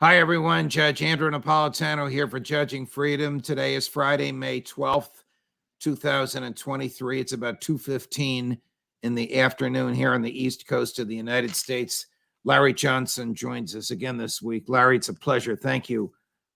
Hi, everyone. Judge Andrew Napolitano here for Judging Freedom. Today is Friday, May 12th, 2023. It's about 2:15 in the afternoon here on the East Coast of the United States. Larry Johnson joins us again this week. Larry, it's a pleasure. Thank you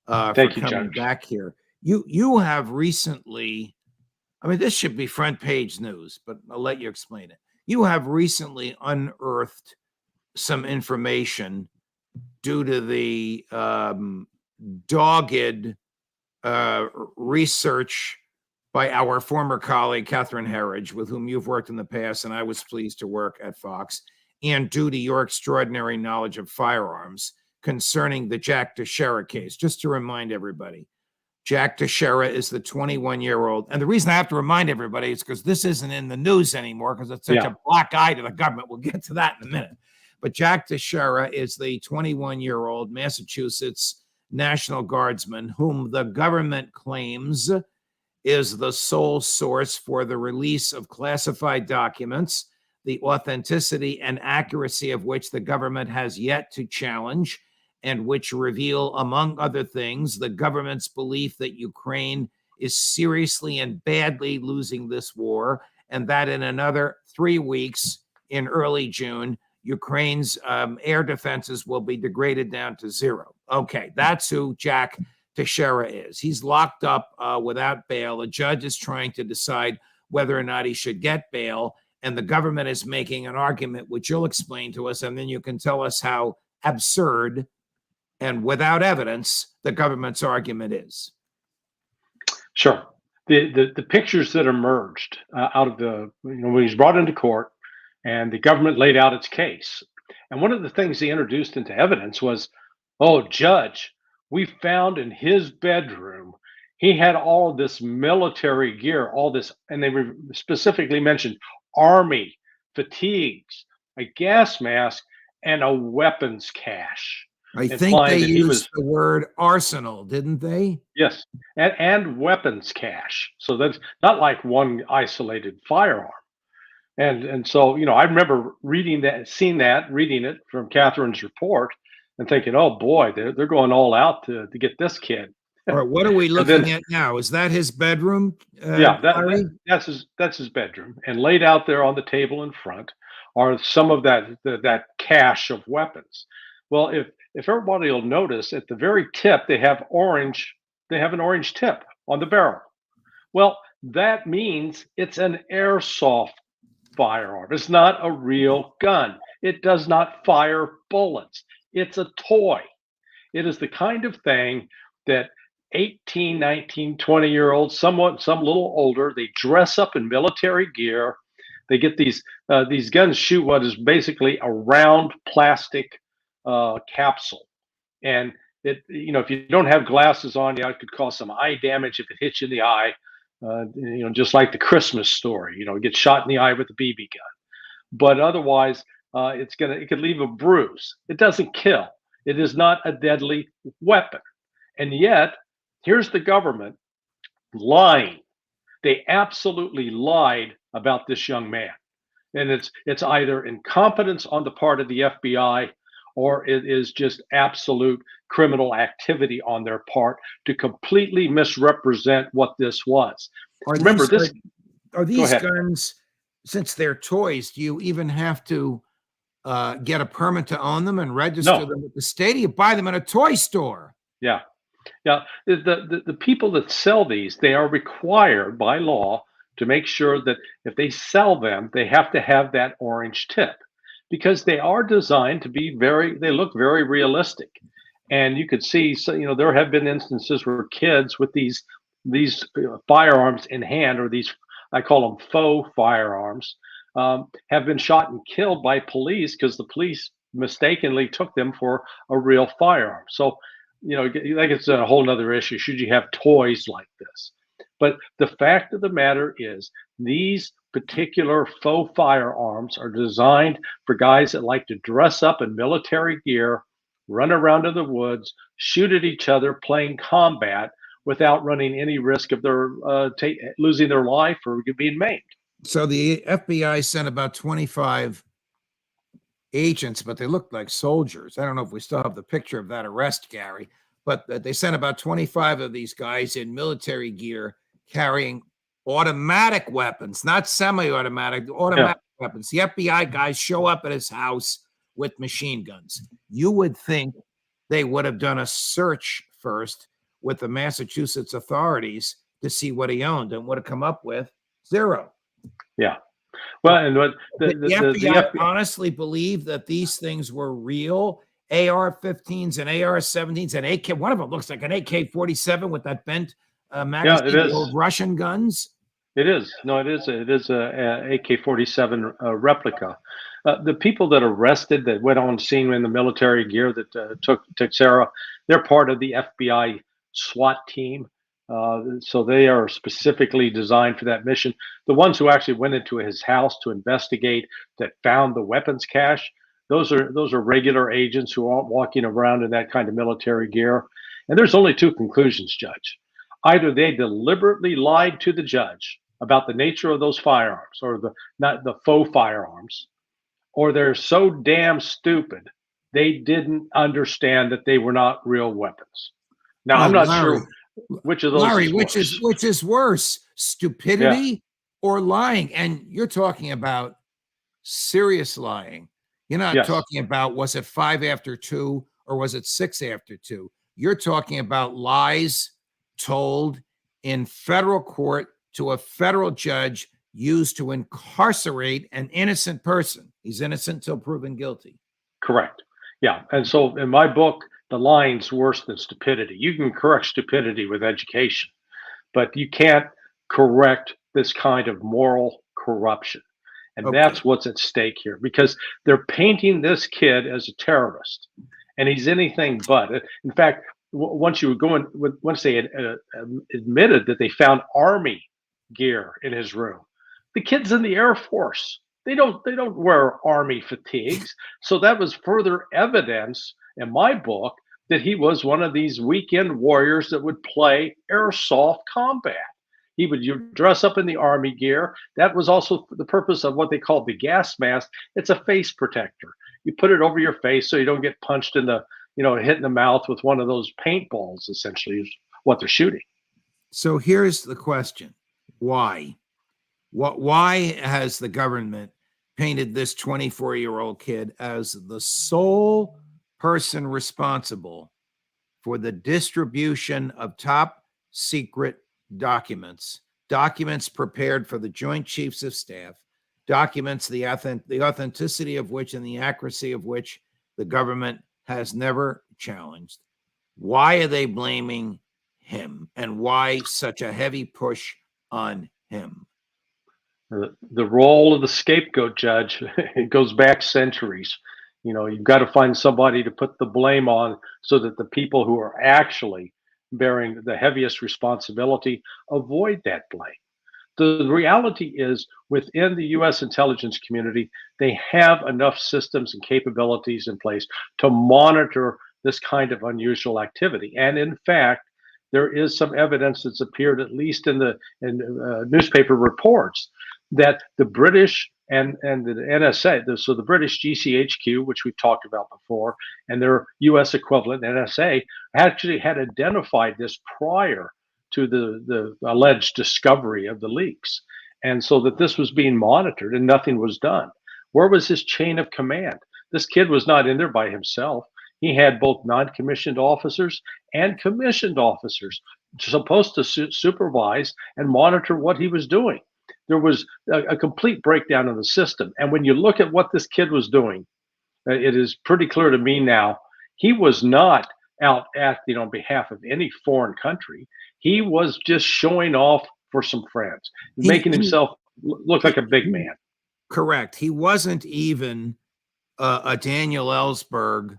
for coming back here. You have recently, this should be front page news, but I'll let you explain it. You have recently unearthed some information due to the dogged research by our former colleague, Catherine Herridge, with whom you've worked in the past, and I was pleased to work at Fox, and due to your extraordinary knowledge of firearms concerning the Jack Teixeira case. Just to remind everybody, Jack Teixeira is the 21-year-old. And the reason I have to remind everybody is because this isn't in the news anymore because it's such a black eye to the government. We'll get to that in a minute. But Jack Teixeira is the 21-year-old Massachusetts National Guardsman whom the government claims is the sole source for the release of classified documents, the authenticity and accuracy of which the government has yet to challenge, and which reveal, among other things, the government's belief that Ukraine is seriously and badly losing this war, and that in another 3 weeks, in early June, Ukraine's air defenses will be degraded down to zero. Okay, that's who Jack Teixeira is. He's locked up without bail. A judge is trying to decide whether or not he should get bail, and the government is making an argument, which you'll explain to us, and then you can tell us how absurd and without evidence the government's argument is. Sure. The pictures that emerged out of when he's brought into court, and the government laid out its case. And one of the things they introduced into evidence was, oh, Judge, we found in his bedroom, he had all this military gear, all this, and they specifically mentioned Army, fatigues, a gas mask, and a weapons cache. I think they used the word arsenal, didn't they? Yes, and weapons cache. So that's not like one isolated firearm. And so, I remember reading it from Catherine's report and thinking, oh boy, they're going all out to get this kid. All right, what are we looking at now? Is that his bedroom? That's his bedroom. And laid out there on the table in front are some of that cache of weapons. Well, if everybody will notice, at the very tip, they have an orange tip on the barrel. Well, that means it's an airsoft firearm. It's not a real gun. It does not fire bullets. It's a toy. It is the kind of thing that 18, 19, 20-year-olds, some little older, they dress up in military gear. They get these guns, shoot what is basically a round plastic capsule. And if you don't have glasses on, it could cause some eye damage if it hits you in the eye. Just like the Christmas story, get shot in the eye with a BB gun. But otherwise, it could leave a bruise. It doesn't kill. It is not a deadly weapon. And yet, here's the government lying. They absolutely lied about this young man. And it's either incompetence on the part of the FBI, or it is just absolute criminal activity on their part to completely misrepresent what this was. Are these guns, since they're toys, do you even have to get a permit to own them and register them at the state? You buy them in a toy store. Yeah. The people that sell these, they are required by law to make sure that if they sell them, they have to have that orange tip, because they are designed to be they look very realistic. And you could see, there have been instances where kids with these firearms in hand, or these, I call them faux firearms, have been shot and killed by police because the police mistakenly took them for a real firearm. So, like, it's a whole nother issue. Should you have toys like this? But the fact of the matter is, these particular faux firearms are designed for guys that like to dress up in military gear, run around in the woods, shoot at each other, playing combat without running any risk of their losing their life or being maimed. So the FBI sent about 25 agents, but they looked like soldiers. I don't know if we still have the picture of that arrest, Gary, but they sent about 25 of these guys in military gear carrying automatic weapons, not semi-automatic, automatic weapons. The FBI guys show up at his house with machine guns. You would think they would have done a search first with the Massachusetts authorities to see what he owned, and would have come up with zero. Yeah. Well, and what the FBI honestly believe that these things were real AR-15s and AR-17s and AK. One of them looks like an AK-47 with that bent magazine. Yeah, it is. Old Russian guns. It is. No, it is. It is a AK-47 replica. The people that arrested, that went on scene in the military gear that took Sarah, they're part of the FBI SWAT team. So they are specifically designed for that mission. The ones who actually went into his house to investigate, that found the weapons cache, those are regular agents who aren't walking around in that kind of military gear. And there's only two conclusions, Judge. Either they deliberately lied to the judge about the nature of those firearms, or not the faux firearms, or they're so damn stupid they didn't understand that they were not real weapons. Now, I'm not sure which of those Larry, which is worse, stupidity or lying. And you're talking about serious lying. You're not talking about, was it 5 after 2 or was it 6 after 2? You're talking about lies told in federal court to a federal judge, used to incarcerate an innocent person. He's innocent until proven guilty. Correct. Yeah. And so in my book, the lying's worse than stupidity. You can correct stupidity with education, but you can't correct this kind of moral corruption. And that's what's at stake here, because they're painting this kid as a terrorist, and he's anything but. In fact, once they had admitted that they found Army gear in his room, the kid's in the Air Force. They don't wear Army fatigues. So that was further evidence in my book that he was one of these weekend warriors that would play airsoft combat. He would dress up in the Army gear. That was also the purpose of what they called the gas mask. It's a face protector. You put it over your face so you don't get punched in the, hit in the mouth with one of those paintballs, essentially, is what they're shooting. So here's the question. Why? Why has the government painted this 24-year-old kid as the sole person responsible for the distribution of top secret documents prepared for the Joint Chiefs of Staff, documents the authenticity of which and the accuracy of which the government has never challenged? Why are they blaming him, and why such a heavy push on him? The role of the scapegoat, Judge, it goes back centuries. You've got to find somebody to put the blame on, so that the people who are actually bearing the heaviest responsibility avoid that blame. The reality is, within the U.S. intelligence community, they have enough systems and capabilities in place to monitor this kind of unusual activity. And in fact, there is some evidence that's appeared, at least in newspaper reports, that the British and the NSA, so the British GCHQ, which we've talked about before, and their U.S. equivalent, NSA, actually had identified this prior to the alleged discovery of the leaks. And so that this was being monitored and nothing was done. Where was his chain of command? This kid was not in there by himself. He had both non-commissioned officers and commissioned officers supposed to supervise and monitor what he was doing. There was a complete breakdown of the system. And when you look at what this kid was doing, it is pretty clear to me now, he was not out acting on behalf of any foreign country. He was just showing off for some friends, making himself look like a big man. Correct. He wasn't even a Daniel Ellsberg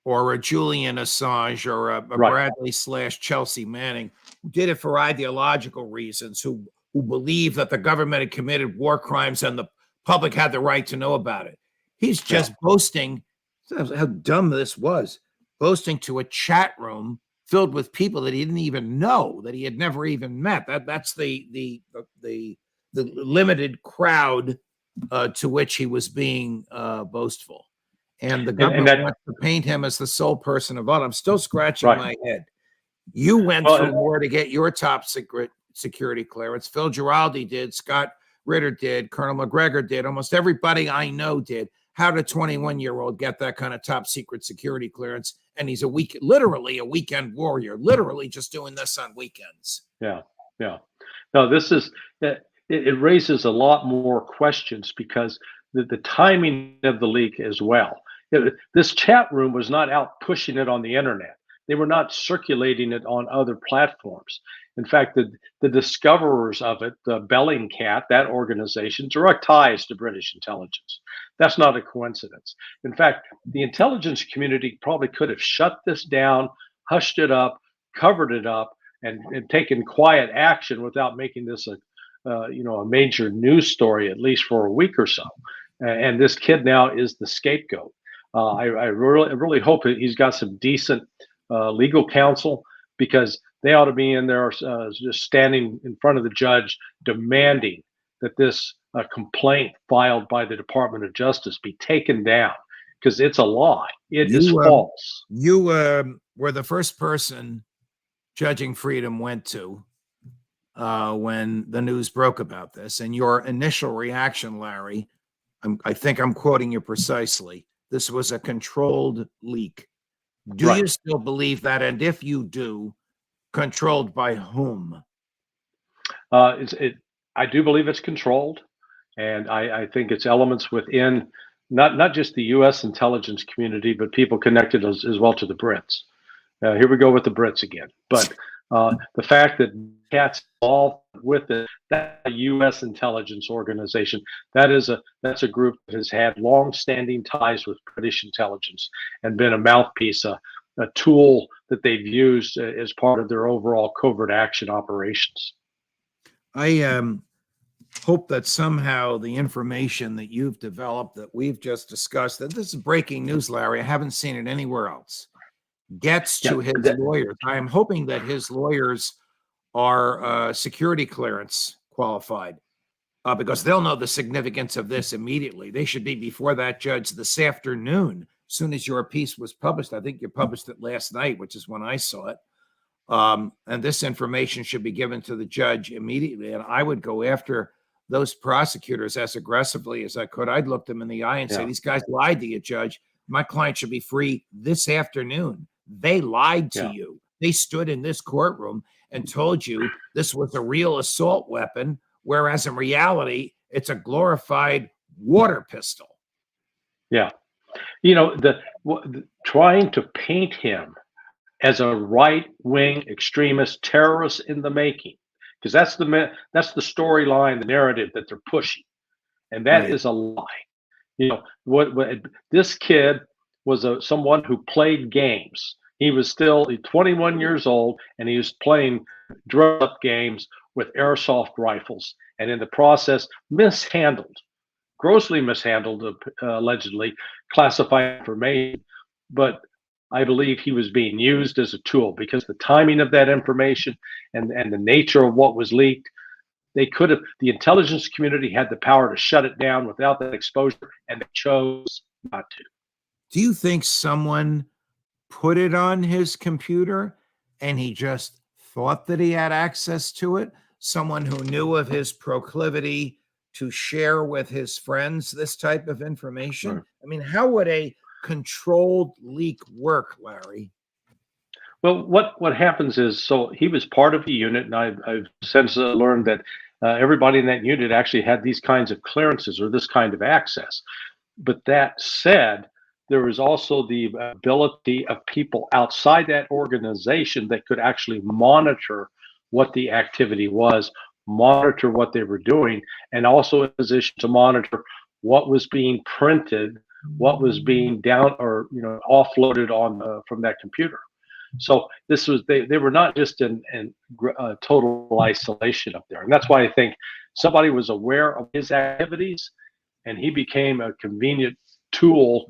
or a Julian Assange or a Bradley / Chelsea Manning, who did it for ideological reasons, who believed that the government had committed war crimes and the public had the right to know about it. He's just boasting, how dumb this was, boasting to a chat room filled with people that he didn't even know, that he had never even met. That's the limited crowd to which he was being boastful. and the And government that wants to paint him as the sole person involved. I'm still scratching right. my head. You went Well, through more to get your top secret security clearance. Phil Giraldi did. Scott Ritter did. Colonel McGregor did. Almost everybody I know did. How did a 21-year-old get that kind of top secret security clearance? And he's literally a weekend warrior, literally just doing this on weekends. yeah, yeah. No, this is it raises a lot more questions because the timing of the leak as well. This chat room was not out pushing it on the internet. They were not circulating it on other platforms. In fact, the discoverers of it, the Bellingcat, that organization, direct ties to British intelligence. That's not a coincidence. In fact, the intelligence community probably could have shut this down, hushed it up, covered it up, and taken quiet action without making this a major news story, at least for a week or so. And this kid now is the scapegoat. I really hope that he's got some decent legal counsel, because they ought to be in there just standing in front of the judge demanding that this complaint filed by the Department of Justice be taken down, because it's a lie. It is false. You were the first person Judging Freedom went to when the news broke about this, and your initial reaction, Larry, I think I'm quoting you precisely, this was a controlled leak. Do Right. you still believe that? And if you do, controlled by whom? I do believe it's controlled, and I think it's elements within not just the U.S. intelligence community, but people connected as well to the Brits. Here we go with the Brits again. But the fact that CAT's involved with that U.S. intelligence organization, that's a group that has had long-standing ties with British intelligence and been a mouthpiece, a tool that they've used as part of their overall covert action operations. I hope that somehow the information that you've developed, that we've just discussed, that this is breaking news, Larry, I haven't seen it anywhere else, gets to his lawyers. I am hoping that his lawyers are security clearance qualified, because they'll know the significance of this immediately. They should be before that judge this afternoon, as soon as your piece was published. I think you published it last night, which is when I saw it. And this information should be given to the judge immediately. And I would go after those prosecutors as aggressively as I could. I'd look them in the eye and say, these guys lied to you, Judge. My client should be free this afternoon. They lied to you. They stood in this courtroom and told you this was a real assault weapon, whereas in reality, it's a glorified water pistol. Yeah. You know, trying to paint him as a right-wing extremist terrorist in the making, because that's the storyline, the narrative that they're pushing, and that is a lie. You know what this kid was someone who played games. He was still 21 years old, and he was playing drug-up games with airsoft rifles, and in the process grossly mishandled, allegedly classified information. But I believe he was being used as a tool, because the timing of that information and the nature of what was leaked, the intelligence community had the power to shut it down without that exposure, and they chose not to. Do you think someone put it on his computer and he just thought that he had access to it? Someone who knew of his proclivity to share with his friends this type of information? Right. I mean, how would a controlled leak work, Larry? Well, what happens is, so he was part of the unit, and I've since learned that everybody in that unit actually had these kinds of clearances or this kind of access. But that said, there was also the ability of people outside that organization that could actually monitor what the activity was, monitor what they were doing, and also in a position to monitor what was being printed, what was being down or offloaded on from that computer. So this was they were not just in total isolation up there, and that's why I think somebody was aware of his activities, and he became a convenient tool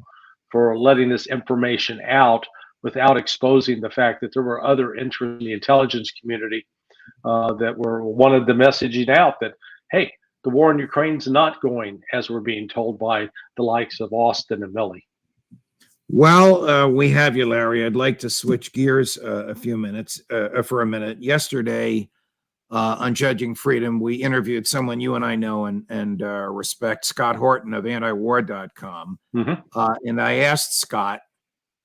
for letting this information out without exposing the fact that there were other interests in the intelligence community that wanted the messaging out that, hey, the war in Ukraine's not going as we're being told by the likes of Austin and Milley. Well, we have you, Larry. I'd like to switch gears for a minute. Yesterday, on Judging Freedom, we interviewed someone you and I know and respect, Scott Horton of antiwar.com. And I asked Scott,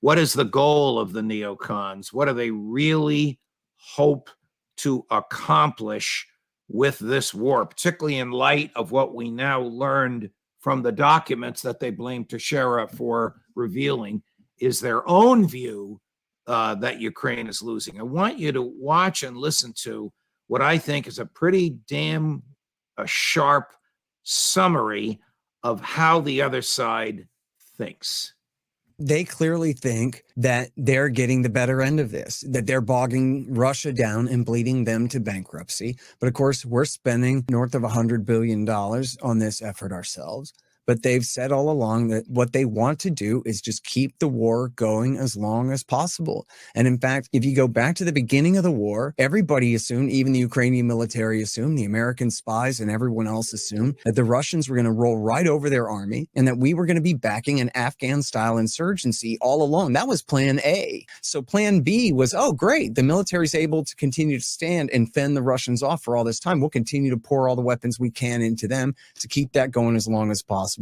what is the goal of the neocons? What do they really hope to accomplish with this war, particularly in light of what we now learned from the documents that they blame Teixeira for revealing is their own view that Ukraine is losing. I want you to watch and listen to what I think is a pretty damn sharp summary of how the other side thinks. They clearly think that they're getting the better end of this, that they're bogging Russia down and bleeding them to bankruptcy. But of course, we're spending north of $100 billion on this effort ourselves. But they've said all along that what they want to do is just keep the war going as long as possible. And in fact, if you go back to the beginning of the war, everybody assumed, even the Ukrainian military assumed, the American spies and everyone else assumed that the Russians were going to roll right over their army and that we were going to be backing an Afghan-style insurgency all along. That was plan A. So plan B was, oh, great, the military's able to continue to stand and fend the Russians off for all this time. We'll continue to pour all the weapons we can into them to keep that going as long as possible.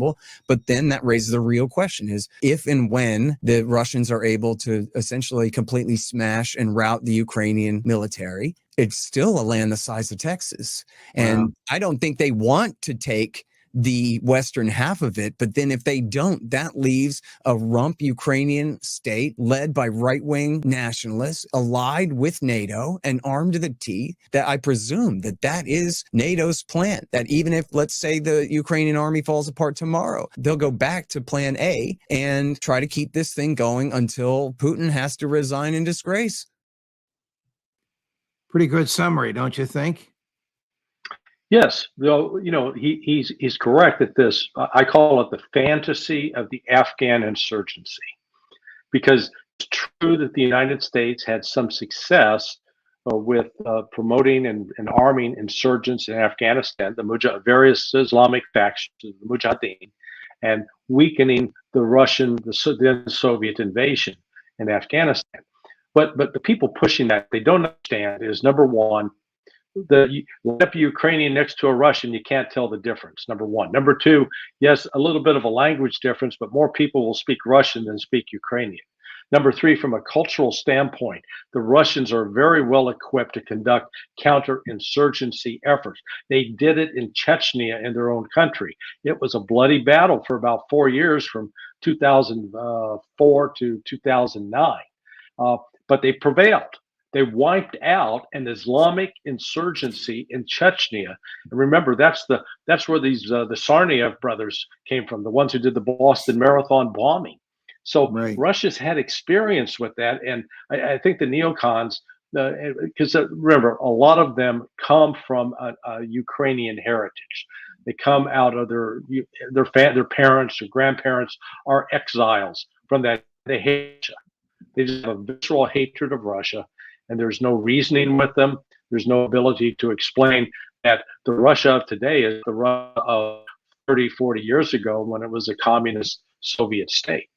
But then that raises the real question is if and when the Russians are able to essentially completely smash and rout the Ukrainian military, it's still a land the size of Texas. And I don't think they want to take the western half of it. But then if they don't, that leaves a rump Ukrainian state led by right-wing nationalists, allied with NATO and armed to the teeth, that I presume that that is NATO's plan, that even if, let's say, the Ukrainian army falls apart tomorrow, they'll go back to plan A and try to keep this thing going until Putin has to resign in disgrace. Pretty good summary, don't you think? Yes, though, he's correct that this, I call it the fantasy of the Afghan insurgency, because it's true that the United States had some success with promoting and arming insurgents in Afghanistan, the various Islamic factions, the Mujahideen, and weakening the then Soviet invasion in Afghanistan. But the people pushing that, they don't understand is, number one, let a Ukrainian next to a Russian, you can't tell the difference, number one. Number two, yes, a little bit of a language difference, but more people will speak Russian than speak Ukrainian. Number three, from a cultural standpoint, the Russians are very well equipped to conduct counterinsurgency efforts. They did it in Chechnya in their own country. It was a bloody battle for about 4 years, from 2004 to 2009. But they prevailed. They wiped out an Islamic insurgency in Chechnya. And remember, that's where the Tsarnaev brothers came from, the ones who did the Boston Marathon bombing. So Russia's had experience with that. And I think the neocons, because remember, a lot of them come from a Ukrainian heritage. They come out of their parents or grandparents are exiles from that. They hate Russia. They just have a visceral hatred of Russia. And there's no reasoning with them. There's no ability to explain that the Russia of today is the Russia of 30, 40 years ago when it was a communist Soviet state.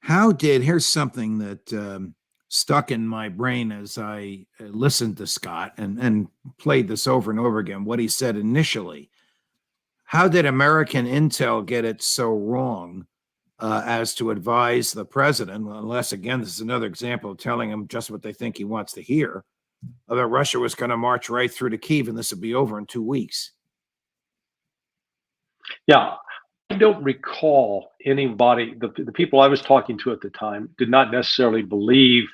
Here's something that stuck in my brain as I listened to Scott and played this over and over again, what he said initially. How did American intel get it so wrong as to advise the president, unless, again, this is another example of telling him just what they think he wants to hear, that Russia was going to march right through to Kyiv and this would be over in 2 weeks? Yeah, I don't recall anybody, the people I was talking to at the time did not necessarily believe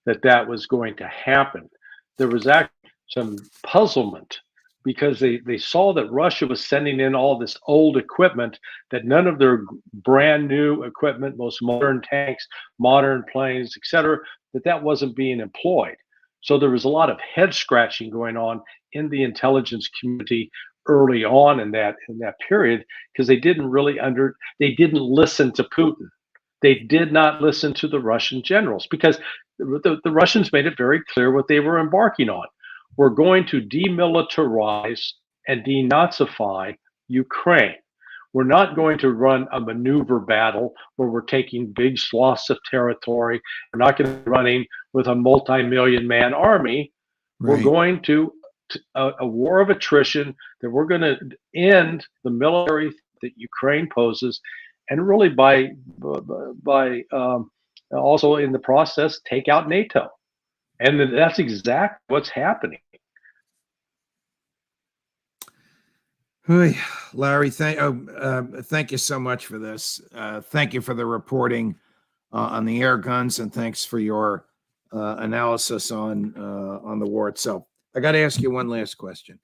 that was going to happen. There was actually some puzzlement because they saw that Russia was sending in all this old equipment, that none of their brand new equipment, most modern tanks, modern planes, etc., that wasn't being employed. So there was a lot of head scratching going on in the intelligence community early on in that period, because they didn't listen to Putin. They did not listen to the Russian generals, because the Russians made it very clear what they were embarking on. We're going to demilitarize and denazify Ukraine. We're not going to run a maneuver battle where we're taking big swaths of territory. We're not going to be running with a multi-million man army. We're Right. going to a war of attrition, that we're going to end the military that Ukraine poses, and really by also in the process take out NATO. And that's exactly what's happening. Hey, Larry, thank you so much for this. Thank you for the reporting on the air guns, and thanks for your analysis on the war itself. I got to ask you one last question.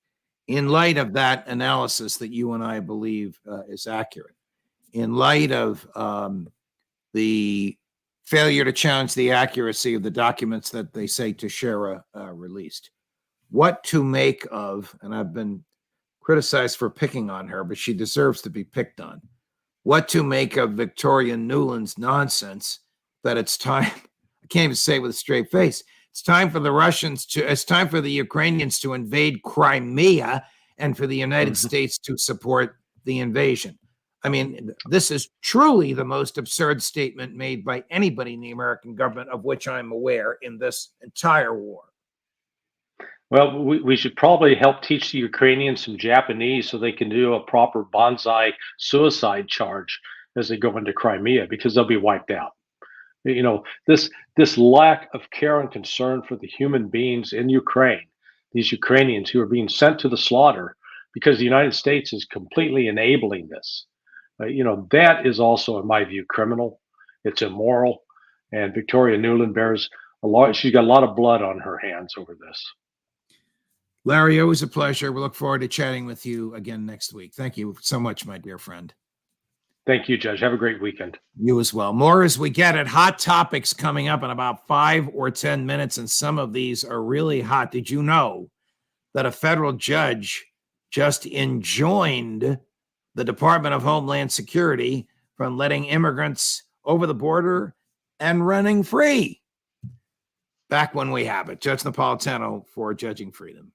In light of that analysis that you and I believe is accurate, in light of the failure to challenge the accuracy of the documents that they say Teixeira released, what to make of, and I've been criticized for picking on her, but she deserves to be picked on, what to make of Victoria Nuland's nonsense that it's time, I can't even say it with a straight face, it's time for the Ukrainians to invade Crimea and for the United States to support the invasion. I mean, this is truly the most absurd statement made by anybody in the American government of which I'm aware in this entire war. Well, we should probably help teach the Ukrainians some Japanese so they can do a proper bonsai suicide charge as they go into Crimea, because they'll be wiped out. You know, this lack of care and concern for the human beings in Ukraine, these Ukrainians who are being sent to the slaughter because the United States is completely enabling this. That is also, in my view, criminal. It's immoral, and Victoria Nuland bears a lot. She's got a lot of blood on her hands over this. Larry, always a pleasure. We look forward to chatting with you again next week. Thank you so much, my dear friend. Thank you, Judge. Have a great weekend. You as well. More as we get at hot topics coming up in about 5 or 10 minutes, and some of these are really hot. Did you know that a federal judge just enjoined the Department of Homeland Security from letting immigrants over the border and running free? Back when we have it. Judge Napolitano for Judging Freedom.